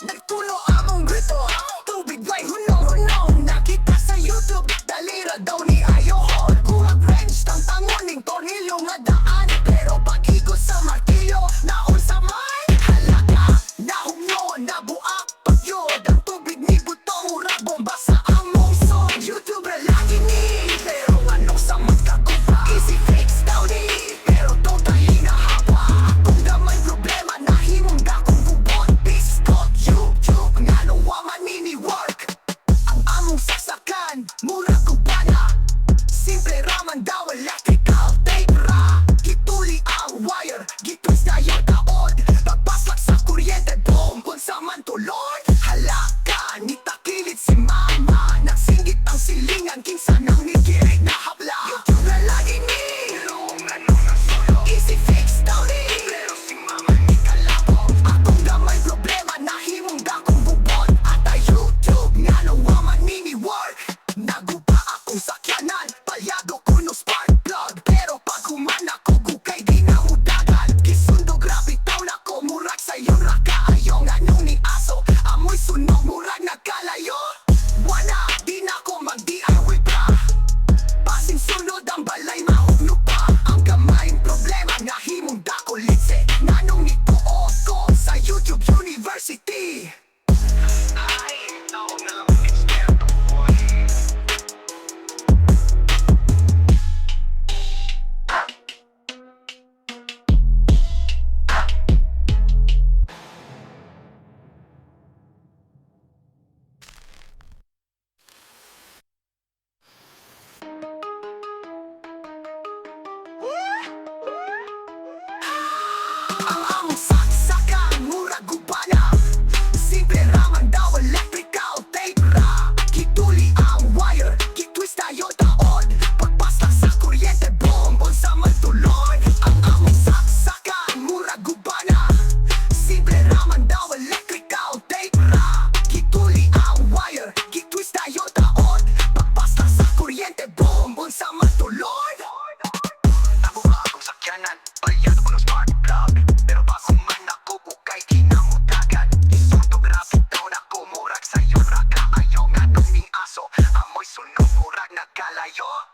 Nagpuno among grito, tubig bay hunong-hunong. Nakita sa YouTube, dalira daw ni Ayohon. Buhag wrench, tantangon ning tornilyo nga daan. Pero pag-igo sa martilyo, naon sa may halaga. Nahugno, nabuak, pagyod. Ang tubig ni butong ura, bomba sa among son. YouTube ra lagi ni, pero anong sa magkagupa. Easy fix daw ni, pero totally nahawa. Kung damay problema, nahimong dakong bubot. Biskot, YouTube, nga nawa manini-work. Ang among saksakan, mura kubana. Simple raman daw, electrical tape ra. Gituli ang wire, gitwist na yung taod. Pagpaslak sa kuryente, boom, unsa man to Lord. Halaka, nitakilit si mama. Nagsinggit ang silingan, kinsa nang nigirig na habla. YouTube na lagi ni, pero ano na solo. Easy fix daw ni, pero si mama ni kalabo. Akong damay problema, nahimong dakong bubot. At ang YouTube nga nawa manini-work. Naguba akong sakyanan, palyado ko no spark plug. Pero pag human ako, gukay di na mudagan. Kisundo grabe taw na ko, murag sa iyong raka. Ayaw nga nung ni aso, amoy sunog, murag nagkalayo. Wala, di na ko mag-DIY pa. Pasing sunod ang balay, mahugno pa. Ang gamayng problema, nahimong dako litse. Nanong nituot ko sa YouTube University. Ay, ikaw na eksperto boy. Ang among saksakan, murag gubana. Simple raman daw, electrical tape ra. Gituli ang wire, gitwist na yung taod. Pagpaslak sa kuryente, boom, unsa man to Lord. Ang among saksakan, murag gubana. Simple raman daw, electrical tape ra. Gituli ang wire, gitwist na yung taod. Pagpaslak sa kuryente, boom, unsa man to Lord. Nabuha akong sakyanan, palyado ko ng spark plug. Pero pag human ako, bukay di na mudagan. Isutografi daw na ko, murag sa iyong raka. Ayaw nga nung ning aso, amoy sunog, murag nagkalayo.